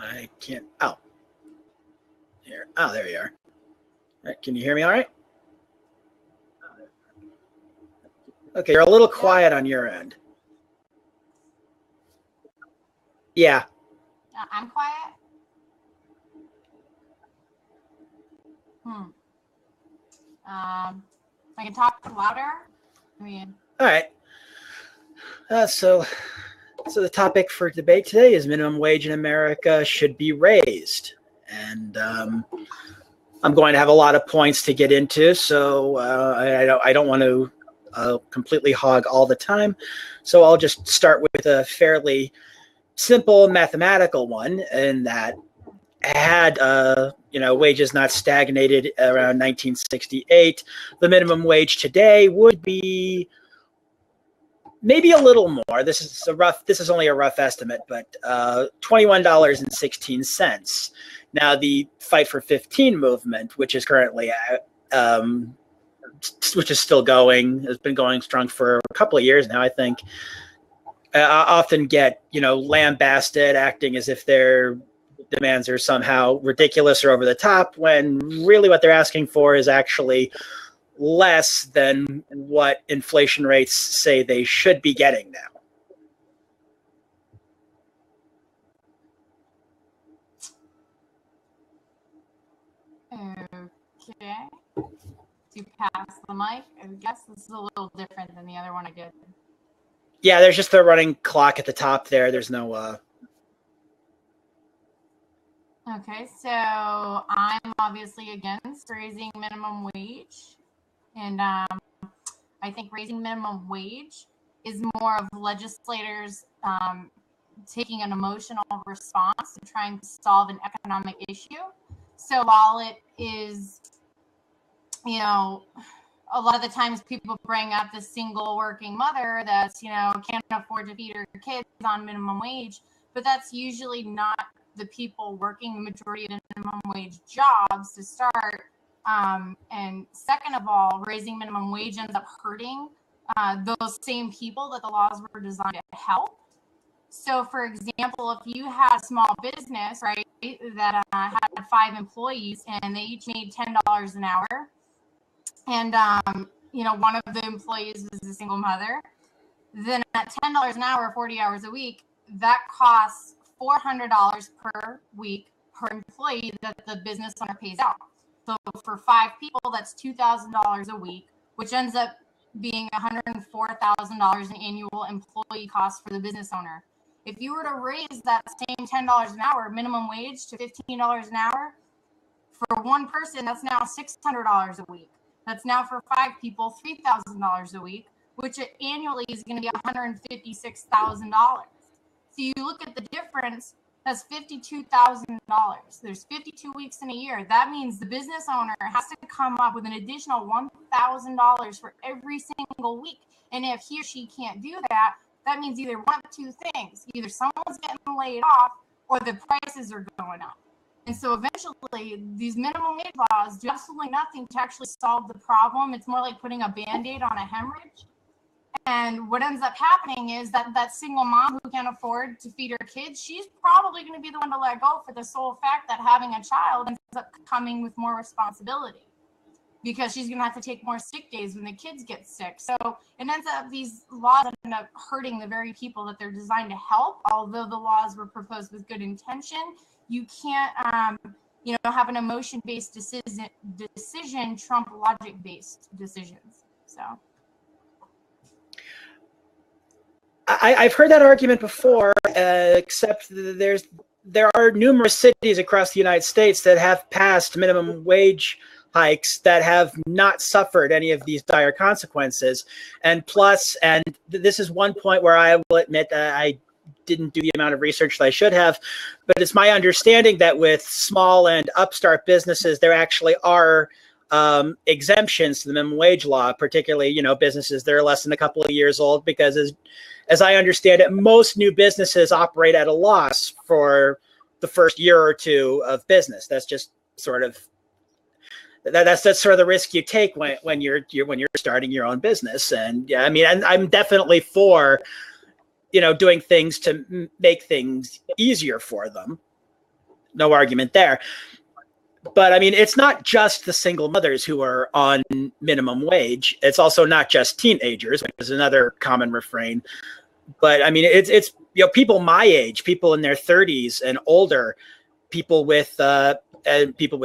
I can't. Oh, here. Oh, there you are. All right, can you hear me all right? Okay, you're a little quiet on your end. Yeah. I'm quiet. I can talk louder. I mean. All right. So the topic for debate today is minimum wage in America should be raised, and I'm going to have a lot of points to get into. So I don't want to completely hog all the time. So I'll just start with a fairly simple mathematical one, in that had wages not stagnated around 1968, the minimum wage today would be maybe a little more. This is only a rough estimate, but $21.16. Now the Fight for 15 movement, which is currently which is still going, has been going strong for a couple of years now, I think. Often get lambasted, acting as if their demands are somehow ridiculous or over the top, when really what they're asking for is actually less than what inflation rates say they should be getting now. Okay. To pass the mic, I guess this is a little different than the other one I did. Yeah, there's just a running clock at the top there. There's no... Okay, so I'm obviously against raising minimum wage. And I think raising minimum wage is more of legislators taking an emotional response to trying to solve an economic issue. So while it is, a lot of the times people bring up the single working mother that's, can't afford to feed her kids on minimum wage, but that's usually not the people working the majority of minimum wage jobs to start. And second of all, raising minimum wage ends up hurting those same people that the laws were designed to help. So, for example, if you had a small business, right, that had 5 employees and they each made $10 an hour, and one of the employees was a single mother, then at $10 an hour, 40 hours a week, that costs $400 per week per employee that the business owner pays out. So for 5 people, that's $2,000 a week, which ends up being $104,000 in annual employee costs for the business owner. If you were to raise that same $10 an hour minimum wage to $15 an hour, for one person, that's now $600 a week. That's now for 5 people, $3,000 a week, which annually is going to be $156,000. So you look at the difference, that's $52,000. There's 52 weeks in a year. That means the business owner has to come up with an additional $1,000 for every single week. And if he or she can't do that, that means either one of 2 things. Either someone's getting laid off or the prices are going up. And so eventually, these minimum wage laws do absolutely nothing to actually solve the problem. It's more like putting a Band-Aid on a hemorrhage. And what ends up happening is that single mom who can't afford to feed her kids, she's probably going to be the one to let go for the sole fact that having a child ends up coming with more responsibility, because she's going to have to take more sick days when the kids get sick. So it ends up, these laws end up hurting the very people that they're designed to help. Although the laws were proposed with good intention, you can't, have an emotion-based decision trump logic-based decisions. So. I've heard that argument before, except there are numerous cities across the United States that have passed minimum wage hikes that have not suffered any of these dire consequences. And plus, and this is one point where I will admit that I didn't do the amount of research that I should have, but it's my understanding that with small and upstart businesses, there actually are exemptions to the minimum wage law, particularly, businesses that are less than a couple of years old, because as I understand it, most new businesses operate at a loss for the first year or two of business. That's just sort of that's sort of the risk you take when you're starting your own business. And yeah, I mean, I'm definitely for, doing things to make things easier for them. No argument there. But I mean, it's not just the single mothers who are on minimum wage. It's also not just teenagers, which is another common refrain. But I mean, it's people my age, people in their 30s and older, people with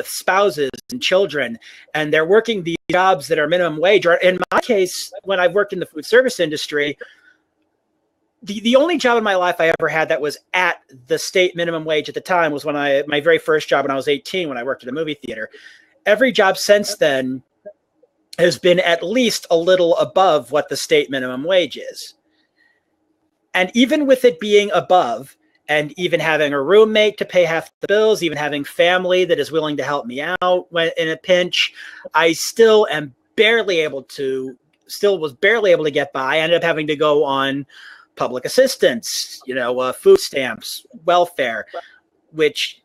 spouses and children, and they're working these jobs that are minimum wage. Or in my case, when I've worked in the food service industry, the only job in my life I ever had that was at the state minimum wage at the time was my very first job when I was 18, when I worked at a movie theater. Every job since then has been at least a little above what the state minimum wage is. And even with it being above, and even having a roommate to pay half the bills, even having family that is willing to help me out when in a pinch, I still was barely able to get by. I ended up having to go on public assistance, food stamps, welfare, which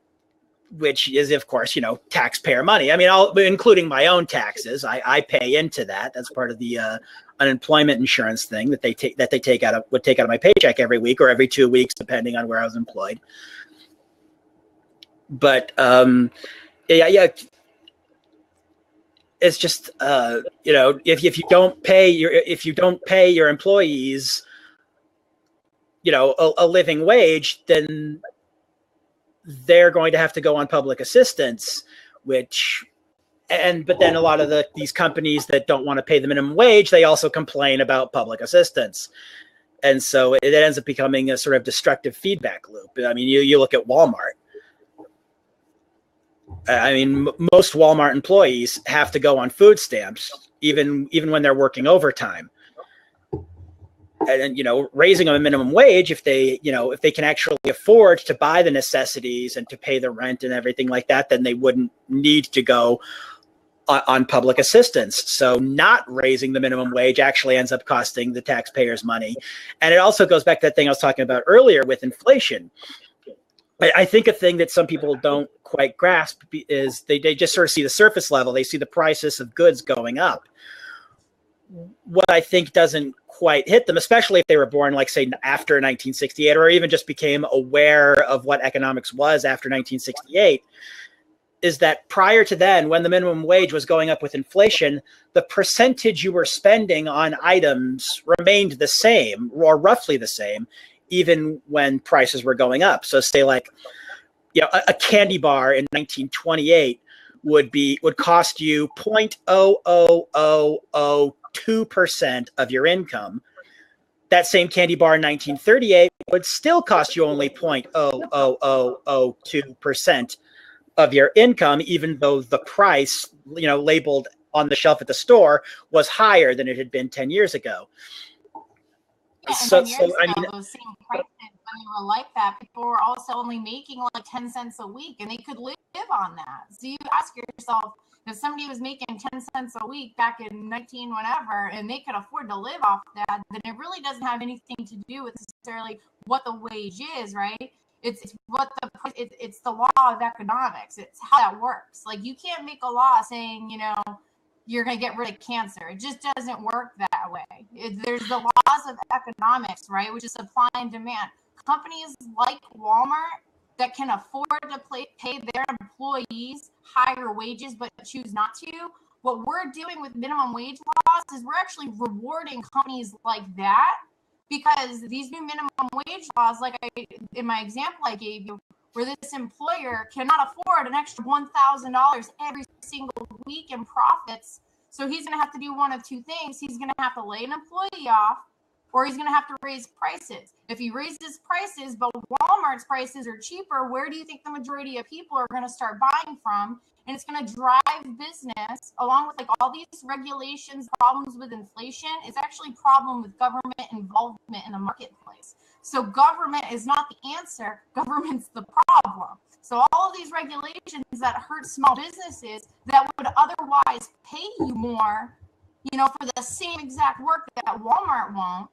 is, of course, taxpayer money. I mean, including my own taxes, I pay into that. That's part of the unemployment insurance thing that they take out of my paycheck every week or every 2 weeks, depending on where I was employed. But yeah, it's just if you don't pay your employees a living wage, then they're going to have to go on public assistance, but then a lot of these companies that don't want to pay the minimum wage, they also complain about public assistance. And so it ends up becoming a sort of destructive feedback loop. I mean, you look at Walmart. I mean, most Walmart employees have to go on food stamps, even when they're working overtime. And raising a minimum wage, if they can actually afford to buy the necessities and to pay the rent and everything like that, then they wouldn't need to go on public assistance. So not raising the minimum wage actually ends up costing the taxpayers money. And it also goes back to that thing I was talking about earlier with inflation. I think a thing that some people don't quite grasp is they just sort of see the surface level. They see the prices of goods going up. What I think doesn't quite hit them, especially if they were born, like, say, after 1968, or even just became aware of what economics was after 1968, is that prior to then, when the minimum wage was going up with inflation, the percentage you were spending on items remained the same, or roughly the same, even when prices were going up. So say like, a candy bar in 1928 would cost you 0.00002% of your income. That same candy bar in 1938 would still cost you only 0.00002% of your income, even though the price, labeled on the shelf at the store was higher than it had been 10 years ago. Yeah, so I mean, those same prices, when they were like that, people were also only making like 10 cents a week, and they could live on that. So you ask yourself, if somebody was making 10 cents a week back in 19 whatever, and they could afford to live off that, then it really doesn't have anything to do with necessarily what the wage is, right? It's the law of economics. It's how that works. Like, you can't make a law saying, you're going to get rid of cancer. It just doesn't work that way. There's the laws of economics, right? Which is supply and demand. Companies like Walmart that can afford to pay their employees higher wages but choose not to. What we're doing with minimum wage laws is we're actually rewarding companies like that, because these new minimum wage laws, like in my example I gave you, where this employer cannot afford an extra $1,000 every single week in profits, so he's going to have to do one of two things. He's going to have to lay an employee off, or he's going to have to raise prices. If he raises prices, but Walmart's prices are cheaper, where do you think the majority of people are going to start buying from? And it's going to drive business, along with like all these regulations, problems with inflation. It's actually a problem with government involvement in the marketplace. So government is not the answer. Government's the problem. So all of these regulations that hurt small businesses that would otherwise pay you more, for the same exact work that Walmart won't,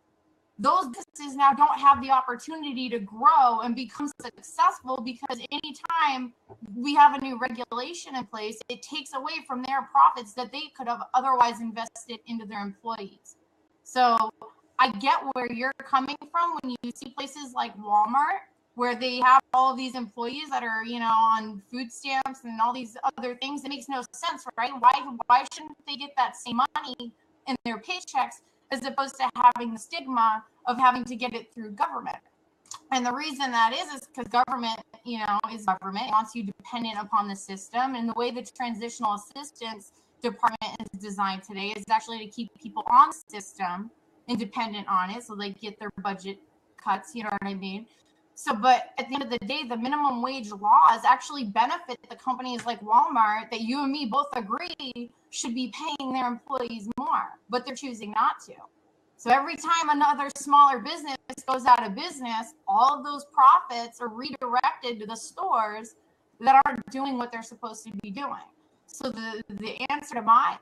those businesses now don't have the opportunity to grow and become successful, because anytime we have a new regulation in place, it takes away from their profits that they could have otherwise invested into their employees. So I get where you're coming from when you see places like Walmart, where they have all of these employees that are, on food stamps and all these other things. It makes no sense, right? Why shouldn't they get that same money in their paychecks, as opposed to having the stigma of having to get it through government? And the reason that is because government, is government. It wants you dependent upon the system. And the way the transitional assistance department is designed today is actually to keep people on the system and dependent on it, so they get their budget cuts, you know what I mean? So, but at the end of the day, the minimum wage laws actually benefit the companies like Walmart that you and me both agree should be paying their employees more, but they're choosing not to. So every time another smaller business goes out of business, all of those profits are redirected to the stores that aren't doing what they're supposed to be doing. So the answer to my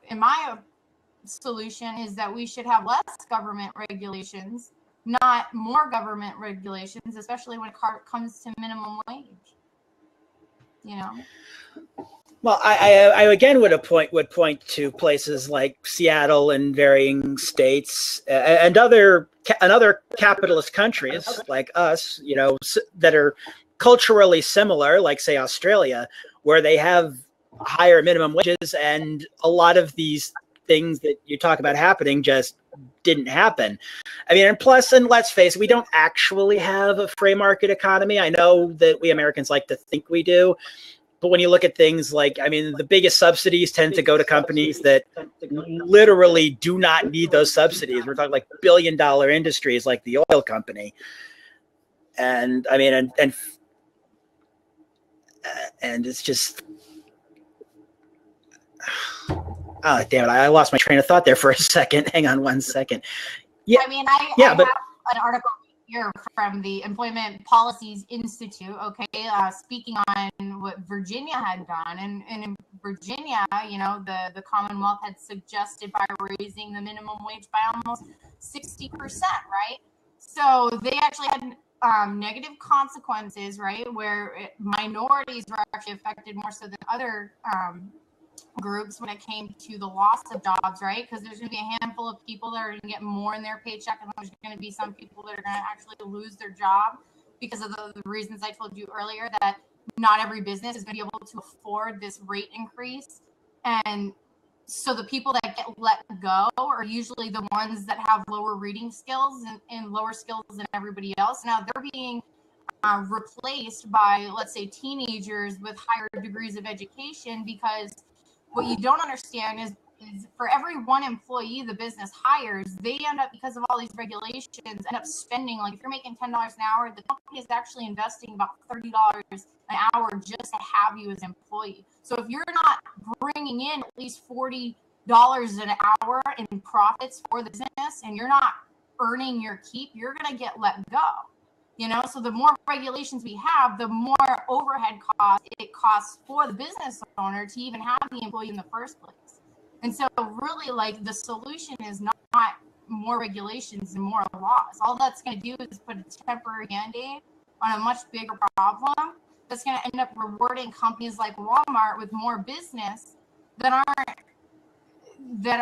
solution is that we should have less government regulations, not more government regulations, especially when it comes to minimum wage. Well, I again would point to places like Seattle and varying states and other capitalist countries like us, that are culturally similar, like say Australia, where they have higher minimum wages, and a lot of these things that you talk about happening just didn't happen. I mean, and let's face it, we don't actually have a free market economy. I know that we Americans like to think we do, but when you look at things like, the biggest subsidies tend to go to companies that literally do not need those subsidies. We're talking like billion-dollar industries like the oil company. And and it's just, oh, damn it. I lost my train of thought there for a second. Hang on one second. Yeah. I have an article here from the Employment Policies Institute, speaking on what Virginia had done. And in Virginia, the Commonwealth had suggested by raising the minimum wage by almost 60%, right? So they actually had negative consequences, right, where minorities were actually affected more so than other groups when it came to the loss of jobs, right? Because there's going to be a handful of people that are going to get more in their paycheck, and there's going to be some people that are going to actually lose their job because of the reasons I told you earlier, that not every business is going to be able to afford this rate increase. And so the people that get let go are usually the ones that have lower reading skills and lower skills than everybody else. Now they're being replaced by, let's say, teenagers with higher degrees of education, because what you don't understand is for every one employee the business hires, they end up, because of all these regulations, end up spending, like if you're making $10 an hour, the company is actually investing about $30 an hour just to have you as an employee. So if you're not bringing in at least $40 an hour in profits for the business, and you're not earning your keep, you're going to get let go. So the more regulations we have, the more overhead costs it costs for the business owner to even have the employee in the first place. And so really, like, the solution is not more regulations and more laws. All that's going to do is put a temporary Band-Aid on a much bigger problem that's going to end up rewarding companies like Walmart with more business that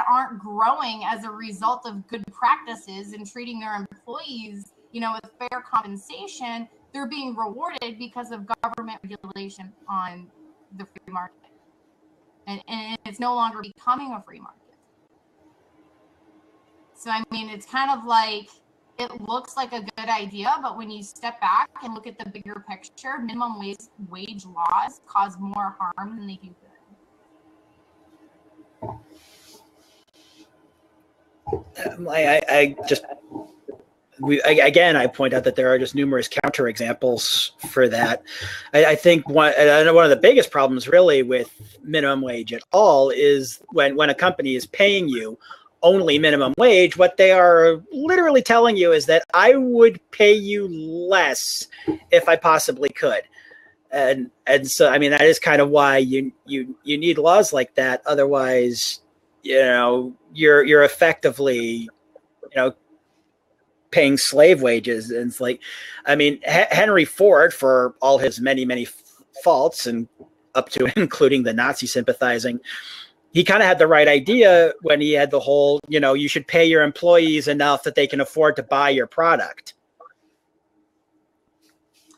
aren't growing as a result of good practices and treating their employees, with fair compensation. They're being rewarded because of government regulation on the free market. And it's no longer becoming a free market. So, it's kind of like, it looks like a good idea, but when you step back and look at the bigger picture, minimum wage laws cause more harm than they do good. I point out that there are just numerous counterexamples for that. I think one of the biggest problems really with minimum wage at all is when a company is paying you only minimum wage, what they are literally telling you is that I would pay you less if I possibly could. And so, that is kind of why you need laws like that. Otherwise, you're effectively, paying slave wages. And it's like, I mean, Henry Ford, for all his many faults, and up to including the Nazi sympathizing, he kind of had the right idea when he had the whole, you should pay your employees enough that they can afford to buy your product.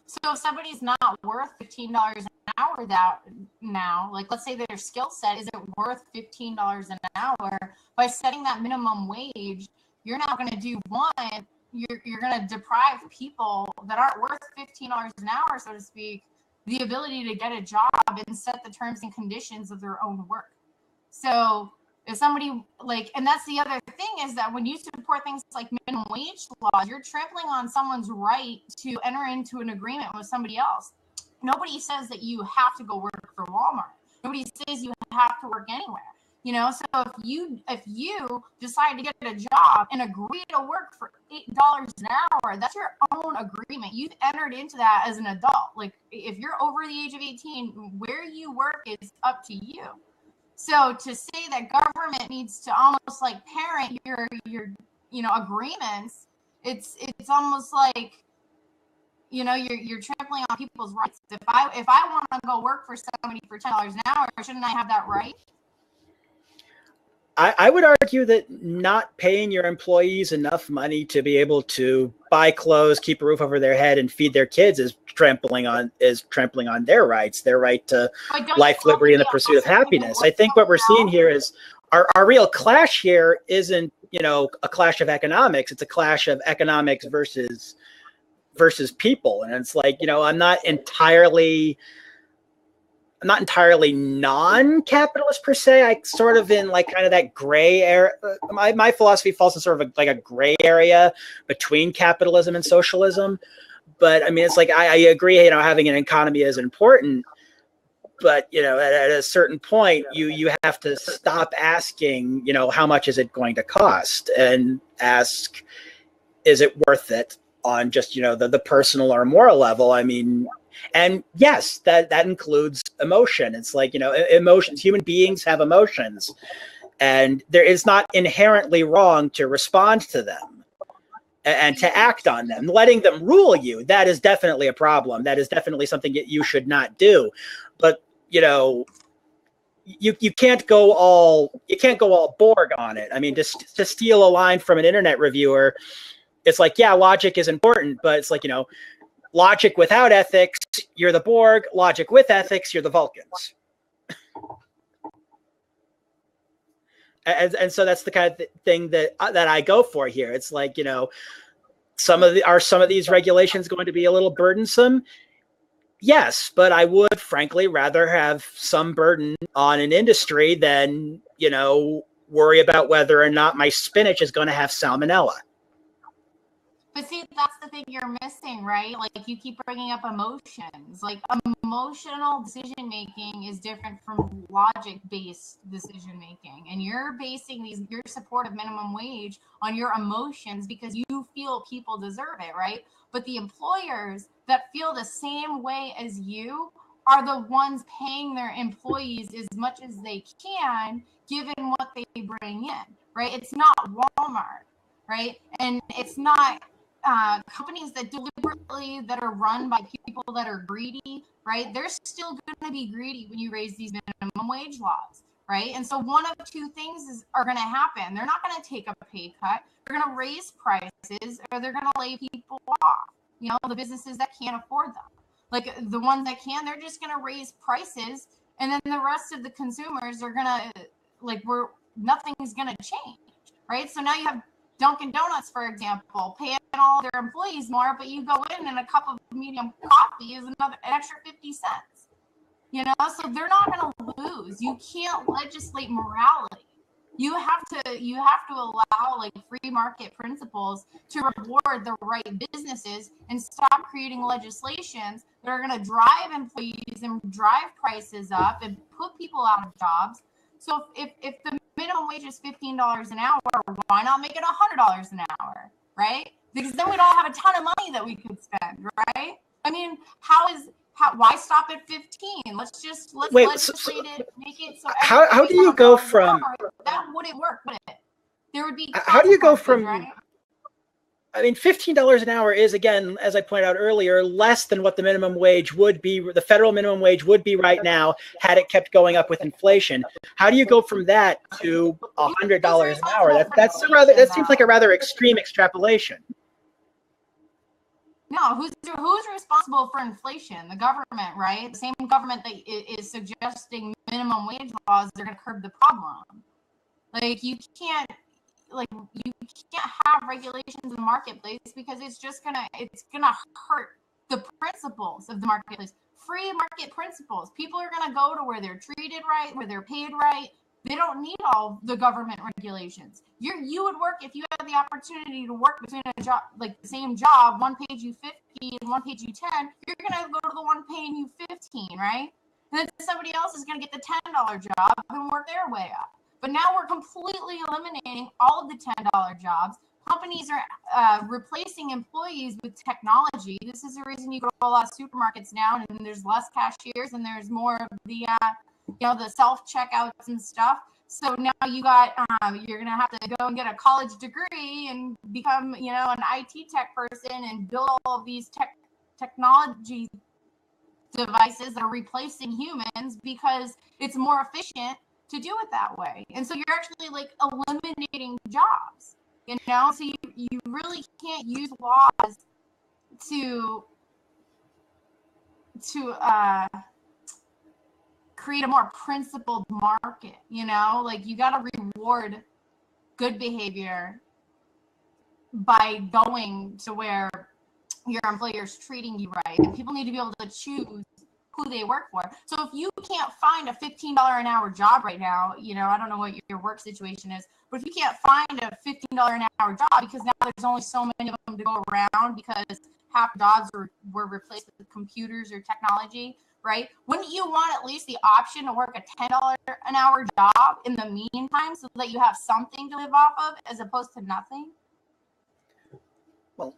So if somebody's not worth $15 an hour now, like let's say their skill set isn't worth $15 an hour, by setting that minimum wage, you're not going to do one, you're going to deprive people that aren't worth $15 an hour, so to speak, the ability to get a job and set the terms and conditions of their own work. So if somebody and that's the other thing, is that when you support things like minimum wage laws, you're trampling on someone's right to enter into an agreement with somebody else. Nobody says that you have to go work for Walmart. Nobody says you have to work anywhere. So if you decide to get a job and agree to work for $8 an hour, that's your own agreement. You've entered into that as an adult. Like if you're over the age of 18, where you work is up to you. So to say that government needs to almost like parent your agreements, it's almost like you're trampling on people's rights. If I want to go work for somebody for $10 an hour, shouldn't I have that right? I would argue that not paying your employees enough money to be able to buy clothes, keep a roof over their head, and feed their kids is trampling on their rights, their right to life, liberty, and the pursuit of happiness. I think what we're seeing here is our real clash here isn't, a clash of economics. It's a clash of economics versus people. And it's like, I'm not entirely non-capitalist per se. I sort of in like kind of that gray area. My philosophy falls in sort of like a gray area between capitalism and socialism. But I mean, it's like, I agree, having an economy is important, but at a certain point, you have to stop asking, how much is it going to cost, and ask, is it worth it on just, the personal or moral level? I mean, and yes, that includes emotion. It's like, emotions, human beings have emotions, and it's not inherently wrong to respond to them and to act on them. Letting them rule you, that is definitely a problem. That is definitely something that you should not do. But, you can't go all Borg on it. I mean, just to steal a line from an internet reviewer, it's like, yeah, logic is important, but it's like, logic without ethics, you're the Borg. Logic with ethics, you're the Vulcans. And so that's the kind of thing that I go for here. It's like, some of these regulations going to be a little burdensome? Yes, but I would frankly rather have some burden on an industry than, worry about whether or not my spinach is going to have salmonella. But see, that's the thing you're missing, right? Like you keep bringing up emotions. Like emotional decision making is different from logic-based decision making. And you're basing your support of minimum wage on your emotions because you feel people deserve it, right? But the employers that feel the same way as you are the ones paying their employees as much as they can, given what they bring in, right? It's not Walmart, right? And it's not companies that are run by people that are greedy, right? They're still going to be greedy when you raise these minimum wage laws, right? And so one of two things are going to happen. They're not going to take a pay cut. They're going to raise prices, or they're going to lay people off. The businesses that can't afford them. Like the ones that can, they're just going to raise prices, and then the rest of the consumers are going to nothing's going to change, right? So now you have Dunkin' Donuts, for example, paying all their employees more, but you go in and a cup of medium coffee is an extra 50 cents. So they're not going to lose. You can't legislate morality. You have to allow free market principles to reward the right businesses and stop creating legislations that are going to drive employees and drive prices up and put people out of jobs. So if the minimum wage is $15 an hour, why not make it $100 an hour, right? Because then we'd all have a ton of money that we could spend, right? I mean, why stop at 15? Let's legislate it, make it so. How do you go from that? Wouldn't work, would it? There would be. How do you go from? Right? I mean, $15 an hour is, again, as I pointed out earlier, less than what the minimum wage would be, the federal minimum wage would be right now had it kept going up with inflation. How do you go from that to $100 an hour? That seems like a rather extreme extrapolation. No, who's responsible for inflation? The government, right? The same government that is suggesting minimum wage laws that are going to curb the problem. Like you can't have regulations in the marketplace because it's gonna hurt the principles of the marketplace. Free market principles. People are gonna go to where they're treated right, where they're paid right. They don't need all the government regulations. You would work if you had the opportunity to work between a job, like the same job, one pays you 50 and one pays you 10. You're gonna go to the one paying you 15, right? And then somebody else is gonna get the $10 job and work their way up. But now we're completely eliminating all of the $10 jobs. Companies are replacing employees with technology. This is the reason you go to a lot of supermarkets now, and there's less cashiers, and there's more of the the self checkouts and stuff. So now you're gonna have to go and get a college degree and become an IT tech person and build all of these technology devices that are replacing humans because it's more efficient to do it that way. And so you're actually like eliminating jobs, so you really can't use laws to create a more principled market. Like you got to reward good behavior by going to where your employer's treating you right, and people need to be able to choose who they work for. So if you can't find a $15 an hour job right now, I don't know what your work situation is, but if you can't find a $15 an hour job because now there's only so many of them to go around because half jobs were replaced with computers or technology, right? Wouldn't you want at least the option to work a $10 an hour job in the meantime so that you have something to live off of as opposed to nothing? Well,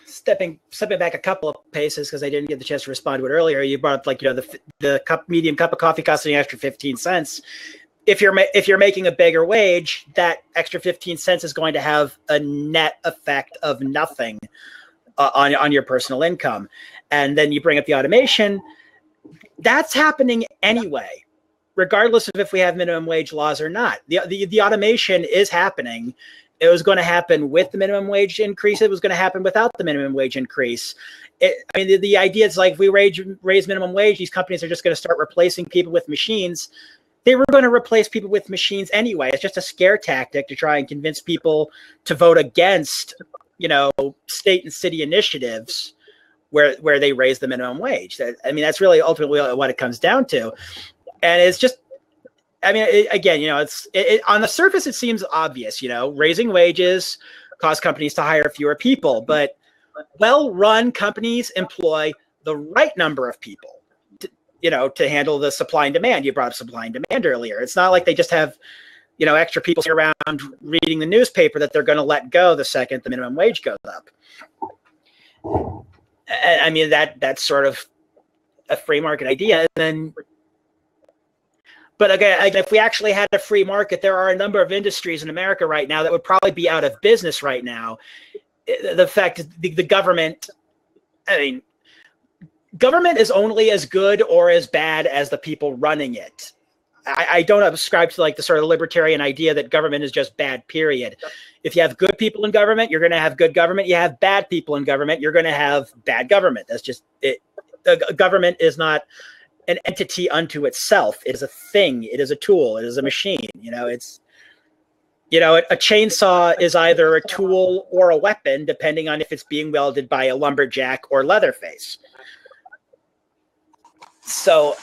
stepping back a couple of paces because I didn't get the chance to respond to it earlier. You brought up the medium cup of coffee costing an extra 15 cents. If you're making a bigger wage, that extra 15 cents is going to have a net effect of nothing on your personal income. And then you bring up the automation. That's happening anyway, regardless of if we have minimum wage laws or not. The automation is happening. It was going to happen with the minimum wage increase. It was going to happen without the minimum wage increase. The idea is like if we raise minimum wage, these companies are just going to start replacing people with machines. They were going to replace people with machines anyway. It's just a scare tactic to try and convince people to vote against, state and city initiatives where they raise the minimum wage. That's really ultimately what it comes down to. And it's just, it's on the surface, it seems obvious, raising wages cause companies to hire fewer people, but well-run companies employ the right number of people to handle the supply and demand. You brought up supply and demand earlier. It's not like they just have, extra people around reading the newspaper that they're going to let go the second the minimum wage goes up. That's sort of a free market idea. But again, if we actually had a free market, there are a number of industries in America right now that would probably be out of business right now. The fact is the government, government is only as good or as bad as the people running it. I don't subscribe to the sort of libertarian idea that government is just bad, period. If you have good people in government, you're going to have good government. You have bad people in government, you're going to have bad government. That's just it. The government is not an entity unto itself. It is a thing. It is a tool. It is a machine. A chainsaw is either a tool or a weapon, depending on if it's being wielded by a lumberjack or Leatherface. So,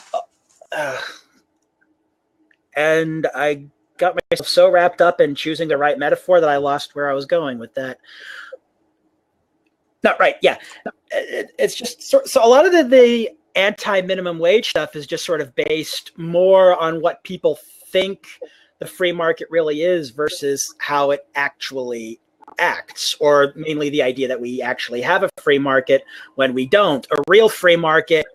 and I got myself so wrapped up in choosing the right metaphor that I lost where I was going with that. Not right. Yeah. It's just so a lot of the anti-minimum wage stuff is just sort of based more on what people think the free market really is versus how it actually acts, or mainly the idea that we actually have a free market when we don't. A real free market,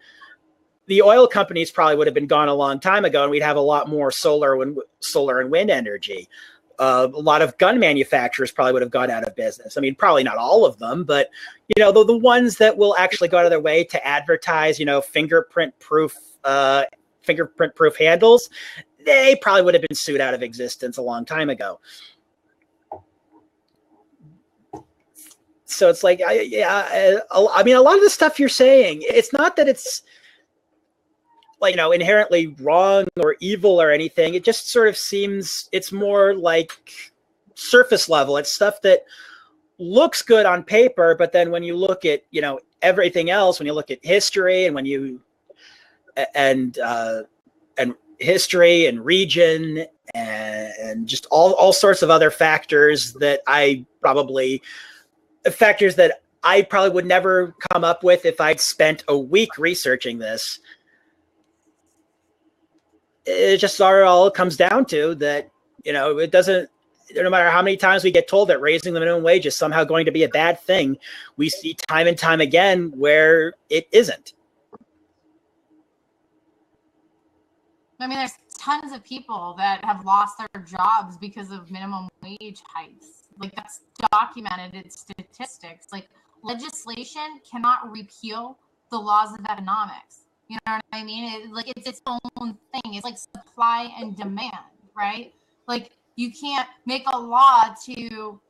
the oil companies probably would have been gone a long time ago, and we'd have a lot more solar and wind energy. a lot of gun manufacturers probably would have gone out of business. I mean, probably not all of them, but the ones that will actually go out of their way to advertise, fingerprint proof handles, they probably would have been sued out of existence a long time ago. So it's like, I mean, a lot of the stuff you're saying, it's not that it's like, inherently wrong or evil or anything. It just sort of seems it's more like surface level. It's stuff that looks good on paper, but then when you look at, everything else, when you look at history and and history and region and just all sorts of other factors that I probably would never come up with if I'd spent a week researching this. It just all comes down to that, it doesn't, no matter how many times we get told that raising the minimum wage is somehow going to be a bad thing, we see time and time again where it isn't. I mean, there's tons of people that have lost their jobs because of minimum wage hikes. Like, that's documented in statistics. Like, legislation cannot repeal the laws of economics. You know what I mean? It's its own thing. It's like supply and demand, right? Like, you can't make a law to,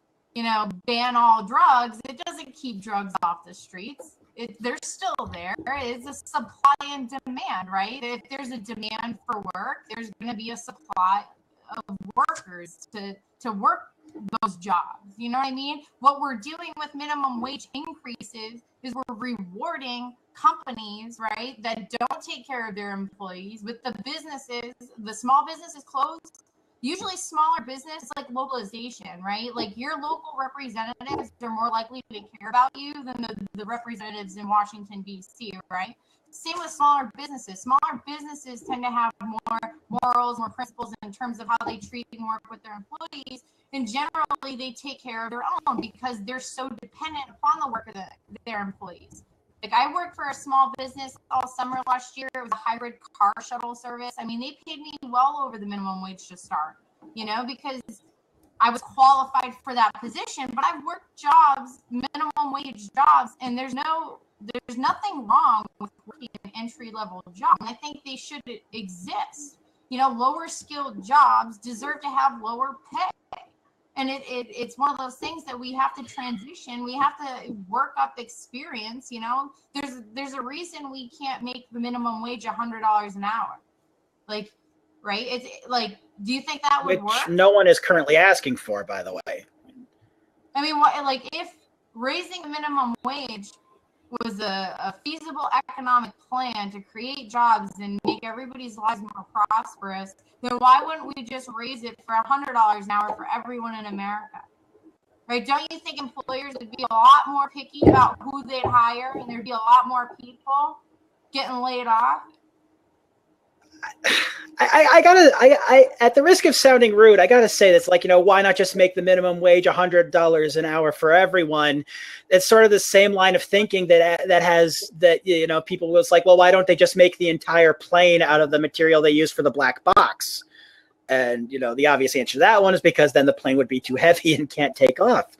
ban all drugs. It doesn't keep drugs off the streets. They're still there. It's a supply and demand, right? If there's a demand for work, there's going to be a supply of workers to work those jobs. You know what I mean? What we're doing with minimum wage increases is we're rewarding companies, right, that don't take care of their employees. With the small businesses closed, usually smaller business, like localization, right? Like, your local representatives are more likely to care about you than the representatives in Washington, D.C., right? Same with smaller businesses. Smaller businesses tend to have more morals, more principles in terms of how they treat and work with their employees. And generally, they take care of their own because they're so dependent upon the work of their employees. Like, I worked for a small business all summer last year. It was a hybrid car shuttle service. I mean, they paid me well over the minimum wage to start, because I was qualified for that position. But I've worked jobs, minimum wage jobs, and there's nothing wrong with working an entry-level job. And I think they should exist. Lower skilled jobs deserve to have lower pay. And it's one of those things that we have to transition. We have to work up experience. There's a reason we can't make the minimum wage $100 an hour. Like, right? It's like, do you think that would work? Which no one is currently asking for, by the way. I mean, if raising the minimum wage was a feasible economic plan to create jobs and make everybody's lives more prosperous, then why wouldn't we just raise it for $100 an hour for everyone in America? Right? Don't you think employers would be a lot more picky about who they'd hire, and there'd be a lot more people getting laid off? I at the risk of sounding rude, I gotta say this, like, why not just make the minimum wage $100 an hour for everyone? It's sort of the same line of thinking that people was like, well, why don't they just make the entire plane out of the material they use for the black box? And the obvious answer to that one is because then the plane would be too heavy and can't take off.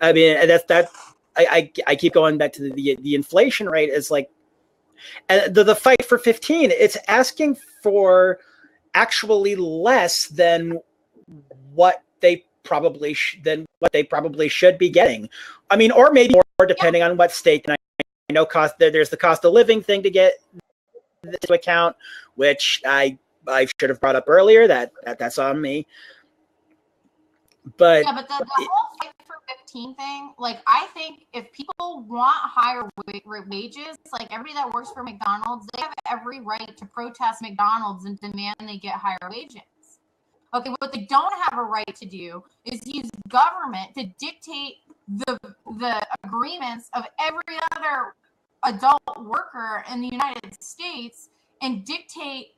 I mean, I keep going back to the inflation rate is like, and the fight for 15, it's asking for actually less than what they probably should be getting. I mean, or maybe more depending on what state. And I know there's the cost of living thing to get into account, which I should have brought up earlier. That's on me. But yeah, but the whole fight for 15 thing, like, I think if people want higher wages, like everybody that works for McDonald's, they have every right to protest McDonald's and demand they get higher wages. Okay, what they don't have a right to do is use government to dictate the agreements of every other adult worker in the United States and dictate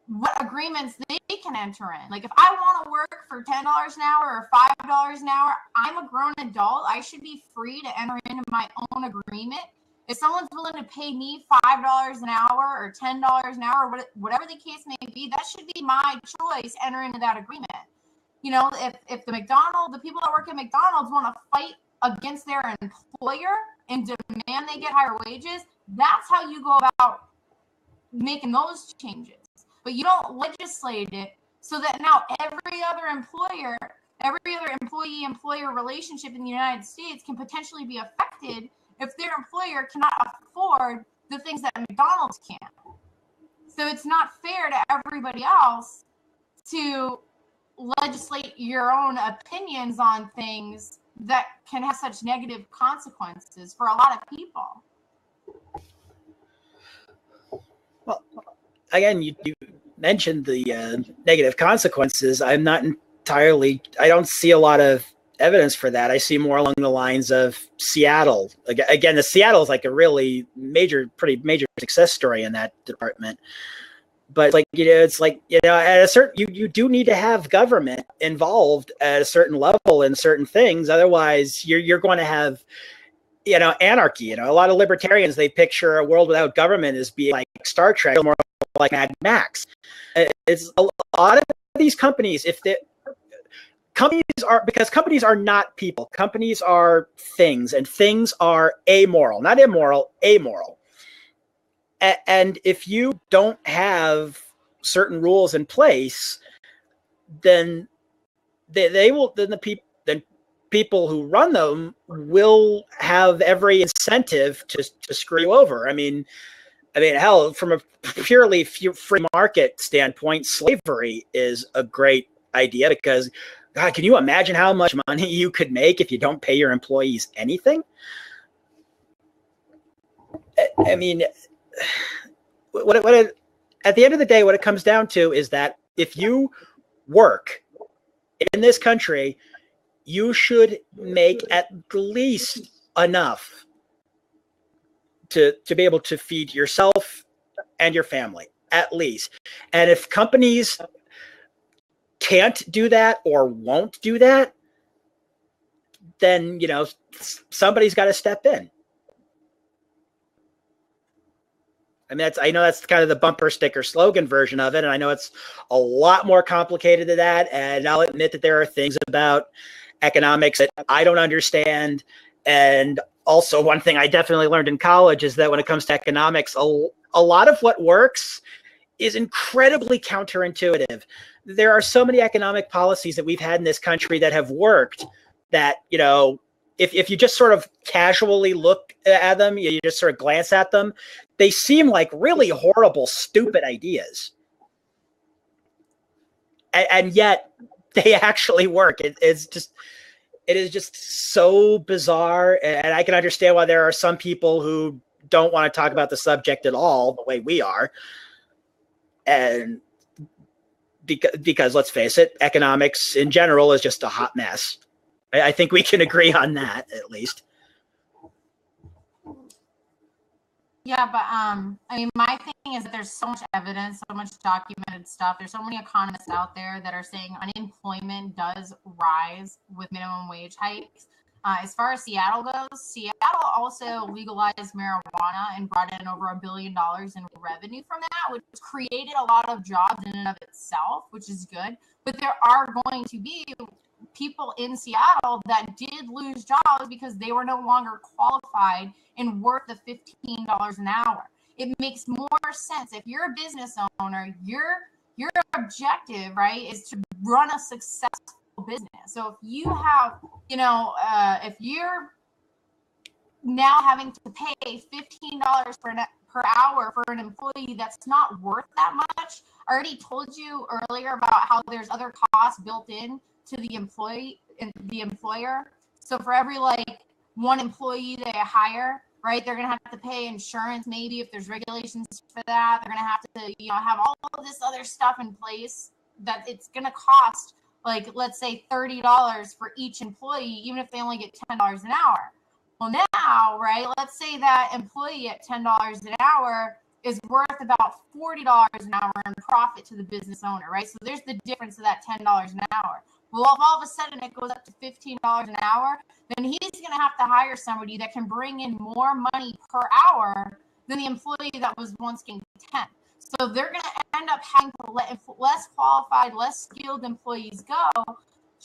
what agreements they can enter in. Like, if I want to work for $10 an hour or $5 an hour, I'm a grown adult. I should be free to enter into my own agreement. If someone's willing to pay me $5 an hour or $10 an hour, whatever the case may be, that should be my choice. Enter into that agreement. if the people that work at McDonald's want to fight against their employer and demand they get higher wages, that's how you go about making those changes. But you don't legislate it so that now every other employee-employer relationship in the United States can potentially be affected if their employer cannot afford the things that McDonald's can. So it's not fair to everybody else to legislate your own opinions on things that can have such negative consequences for a lot of people. Well, again, you mentioned the negative consequences. I don't see a lot of evidence for that. I see more along the lines of Seattle. Again, Seattle is like a really pretty major success story in that department. But it's like, at a certain, you do need to have government involved at a certain level in certain things. Otherwise, you're going to have, anarchy. A lot of libertarians, they picture a world without government as being like Star Trek, more like Mad Max. It's a lot of these companies, because companies are not people. Companies are things, and things are amoral, not immoral, amoral. And if you don't have certain rules in place, then people who run them will have every incentive to screw you over. I mean, hell, from a purely free market standpoint, slavery is a great idea because, God, can you imagine how much money you could make if you don't pay your employees anything? I mean, at the end of the day, what it comes down to is that if you work in this country, you should make at least enough to be able to feed yourself and your family, at least. And if companies can't do that or won't do that, then, somebody's got to step in. I mean, I know that's kind of the bumper sticker slogan version of it. And I know it's a lot more complicated than that. And I'll admit that there are things about economics that I don't understand. And also, one thing I definitely learned in college is that when it comes to economics, a lot of what works is incredibly counterintuitive. There are so many economic policies that we've had in this country that have worked that, if you just sort of casually look at them, you just sort of glance at them, they seem like really horrible, stupid ideas. And yet they actually work. It is just so bizarre. And I can understand why there are some people who don't want to talk about the subject at all the way we are. And because let's face it, economics in general is just a hot mess. I think we can agree on that, at least. Yeah, but my thing is that there's so much evidence, so much documented stuff. There's so many economists out there that are saying unemployment does rise with minimum wage hikes. As far as Seattle goes, Seattle also legalized marijuana and brought in over $1 billion in revenue from that, which created a lot of jobs in and of itself, which is good. But there are going to be people in Seattle that did lose jobs because they were no longer qualified and worth the $15 an hour. It makes more sense if you're a business owner, your objective, right, is to run a successful business. So if you have, if you're now having to pay $15 per hour for an employee that's not worth that much. I already told you earlier about how there's other costs built in to the employee and the employer. So for every one employee they hire, right, they're going to have to pay insurance. Maybe if there's regulations for that, they're going to have to, have all of this other stuff in place that it's going to cost, let's say $30 for each employee, even if they only get $10 an hour. Well, now, right, let's say that employee at $10 an hour is worth about $40 an hour in profit to the business owner, right? So there's the difference of that $10 an hour. Well, if all of a sudden it goes up to $15 an hour, then he's going to have to hire somebody that can bring in more money per hour than the employee that was once getting 10. So they're going to end up having to let less qualified, less skilled employees go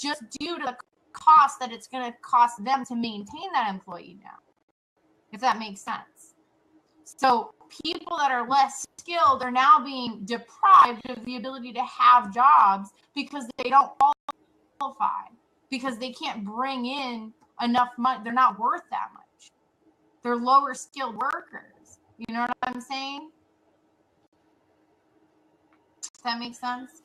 just due to the cost that it's going to cost them to maintain that employee now, if that makes sense. So people that are less skilled are now being deprived of the ability to have jobs because they don't qualify, because they can't bring in enough money. They're not worth that much. They're lower skilled workers. You know what I'm saying? Does that make sense?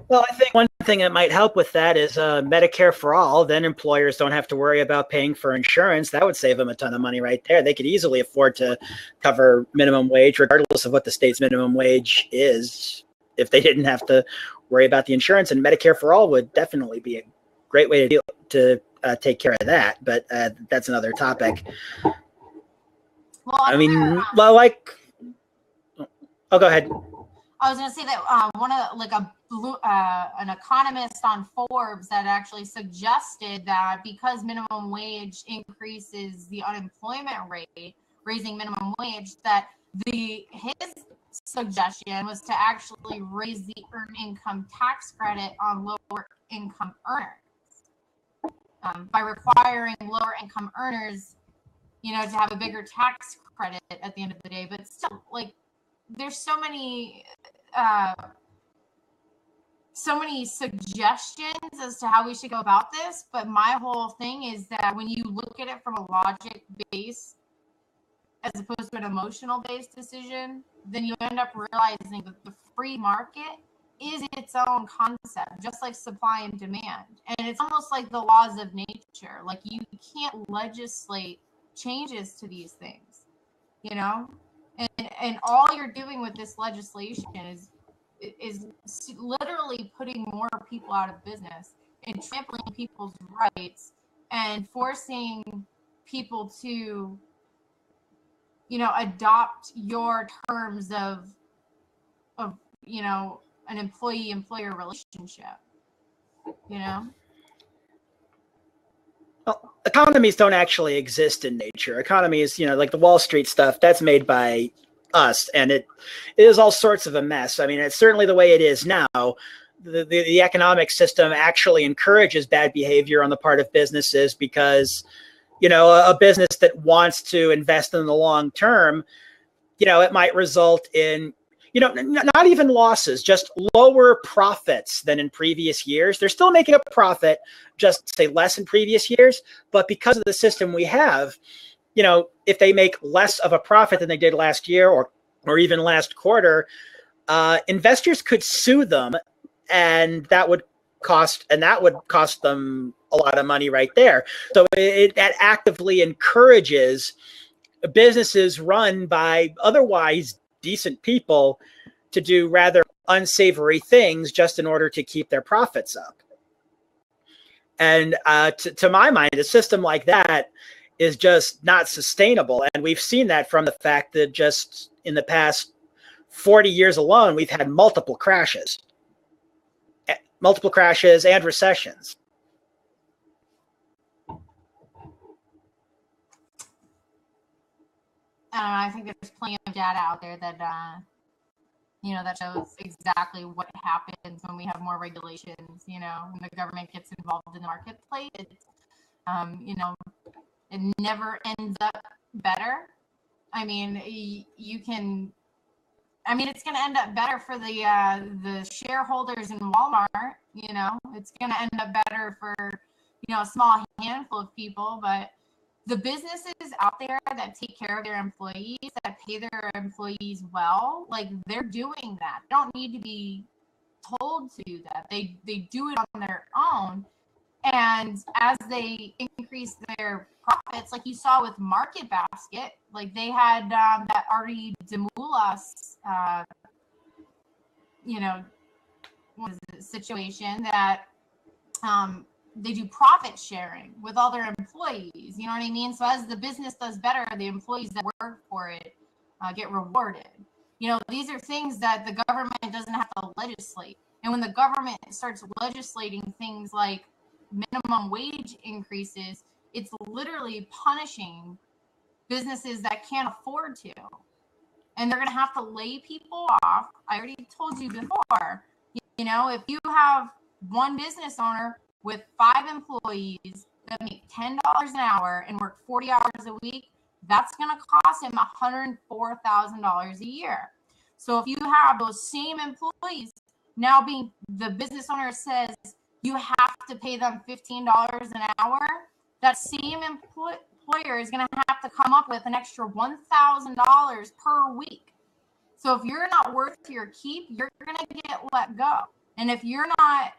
Well, I think one thing that might help with that is Medicare for all. Then employers don't have to worry about paying for insurance. That would save them a ton of money right there. They could easily afford to cover minimum wage, regardless of what the state's minimum wage is, if they didn't have to worry about the insurance. And Medicare for all would definitely be a great way to take care of that. But that's another topic. Well, I mean, well, like, oh, go ahead. I was going to say that one of an economist on Forbes that actually suggested that because minimum wage increases the unemployment rate, raising minimum wage, that his suggestion was to actually raise the earned income tax credit on lower income earners by requiring lower income earners, to have a bigger tax credit at the end of the day. But still, like, there's so many suggestions as to how we should go about this, but my whole thing is that when you look at it from a logic base as opposed to an emotional based decision, then you end up realizing that the free market is its own concept, just like supply and demand. And it's almost like the laws of nature. Like, you can't legislate changes to these things, and all you're doing with this legislation is literally putting more people out of business and trampling people's rights and forcing people to, adopt your terms of an employee-employer relationship, Well, economies don't actually exist in nature. Economies, like the Wall Street stuff, that's made by us, and it is all sorts of a mess. I mean, it's certainly the way it is now. The economic system actually encourages bad behavior on the part of businesses because, a business that wants to invest in the long term, it might result in, not even losses, just lower profits than in previous years. They're still making a profit, just say less in previous years. But because of the system we have, if they make less of a profit than they did last year or even last quarter, investors could sue them, and that would cost them a lot of money right there. So that actively encourages businesses run by otherwise decent people to do rather unsavory things just in order to keep their profits up. And to my mind, a system like that is just not sustainable. And we've seen that from the fact that just in the past 40 years alone, we've had multiple crashes and recessions. I think there's plenty of data out there that, that shows exactly what happens when we have more regulations, when the government gets involved in the marketplace. It never ends up better. I mean, it's going to end up better for the shareholders in Walmart. It's going to end up better for, a small handful of people, but the businesses out there that take care of their employees, that pay their employees well, like, they're doing that. They don't need to be told to do that. They do it on their own. And as they increase their profits, like you saw with Market Basket, like they had that Ari Demoulas, situation that they do profit sharing with all their employees. You know what I mean? So as the business does better, the employees that work for it get rewarded. These are things that the government doesn't have to legislate. And when the government starts legislating things like minimum wage increases, it's literally punishing businesses that can't afford to. And they're going to have to lay people off. I already told you before, if you have one business owner with 5 employees that make $10 an hour and work 40 hours a week, that's going to cost him $104,000 a year. So if you have those same employees now being, the business owner says you have to pay them $15 an hour, that same employer is going to have to come up with an extra $1,000 per week. So if you're not worth your keep, you're going to get let go. And if you're not,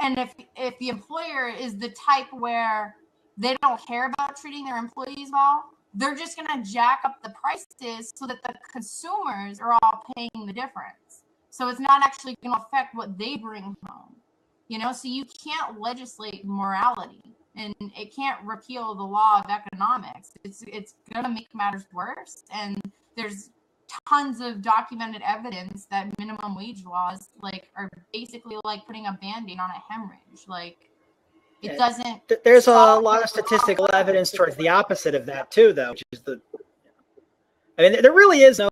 and if the employer is the type where they don't care about treating their employees well, they're just going to jack up the prices so that the consumers are all paying the difference. So it's not actually going to affect what they bring home. So you can't legislate morality, and it can't repeal the law of economics. It's going to make matters worse. And there's tons of documented evidence that minimum wage laws are basically like putting a Band-Aid on a hemorrhage. It doesn't. There's a lot of statistical evidence towards the opposite of that too, though, which is there really is no.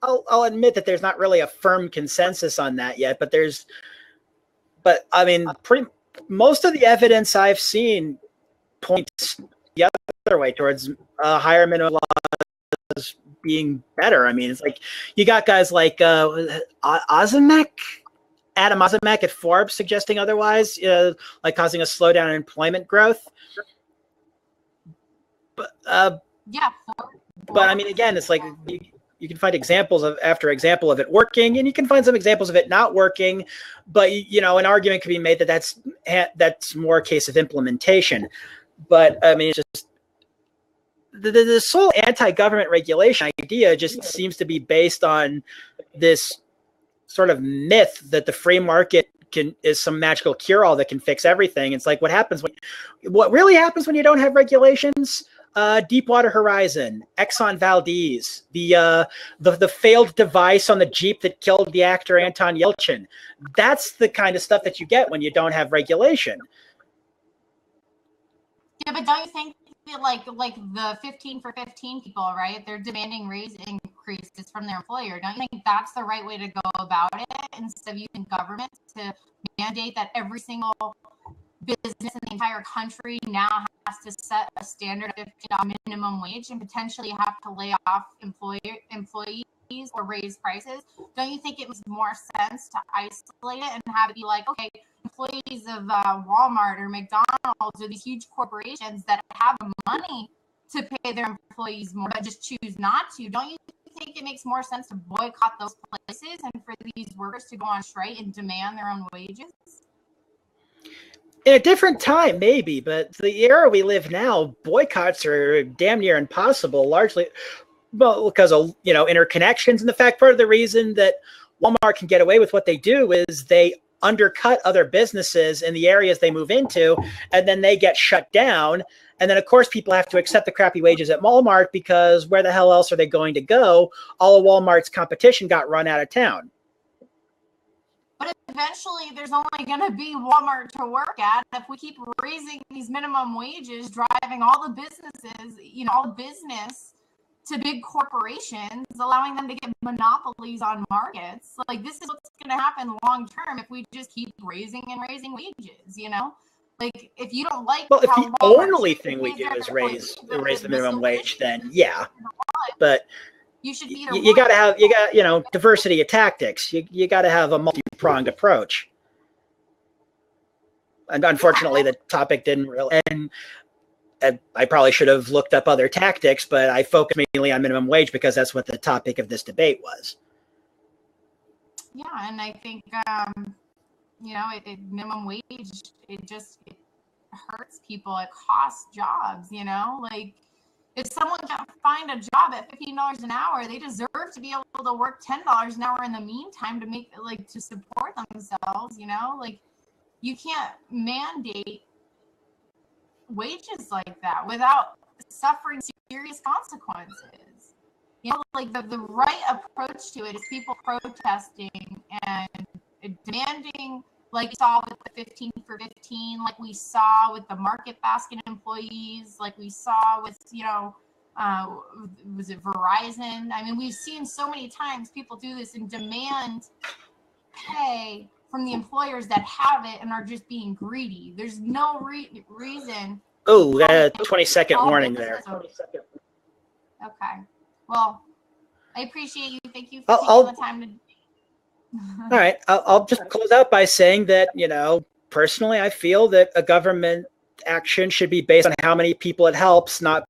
I'll admit that there's not really a firm consensus on that yet, but most of the evidence I've seen points the other way towards higher minimum laws being better. It's like you got guys like Ozimek, Adam Ozimek at Forbes suggesting otherwise, like causing a slowdown in employment growth. But again, it's like you can find examples after example of it working, and you can find some examples of it not working. But an argument could be made that that's more a case of implementation. But it's just the whole anti-government regulation idea just seems to be based on this sort of myth that the free market is some magical cure-all that can fix everything. It's like what really happens when you don't have regulations? Deepwater Horizon, Exxon Valdez, the failed device on the Jeep that killed the actor Anton Yelchin. That's the kind of stuff that you get when you don't have regulation. Yeah, but don't you think that like the 15 for 15 people, right? They're demanding raise increases from their employer. Don't you think that's the right way to go about it, instead of using government to mandate that every single business in the entire country now has to set a standard of $15 minimum wage and potentially have to lay off employees or raise prices? Don't you think it makes more sense to isolate it and have it be like, okay, employees of Walmart or McDonald's or these huge corporations that have the money to pay their employees more but just choose not to? Don't you think it makes more sense to boycott those places and for these workers to go on strike and demand their own wages? In a different time, maybe, but the era we live now, boycotts are damn near impossible, largely because of interconnections, and the fact part of the reason that Walmart can get away with what they do is they undercut other businesses in the areas they move into, and then they get shut down. And then, of course, people have to accept the crappy wages at Walmart because where the hell else are they going to go? All of Walmart's competition got run out of town. But eventually, there's only going to be Walmart to work at. If we keep raising these minimum wages, driving all the businesses, all the business to big corporations, allowing them to get monopolies on markets. This is what's going to happen long term if we just keep raising and raising wages, if you don't like, well, if the only thing we do is raise the minimum wage, then yeah, but you should be you got to have diversity of tactics. You got to have a multi-pronged approach. And unfortunately, the topic didn't really. And I probably should have looked up other tactics, but I focused mainly on minimum wage because that's what the topic of this debate was. Yeah, and I think minimum wage it hurts people. It costs jobs. If someone can't find a job at $15 an hour, they deserve to be able to work $10 an hour in the meantime to make to support themselves. You can't mandate wages like that without suffering serious consequences. The right approach to it is people protesting and demanding, like we saw with the 15 for 15, like we saw with the Market Basket employees, like we saw with, was it Verizon? We've seen so many times people do this and demand pay from the employers that have it and are just being greedy. There's no reason. Oh, 20-second warning there. Okay. Well, I appreciate you. Thank you for taking the time to. All right. I'll just close out by saying that, personally, I feel that a government action should be based on how many people it helps, not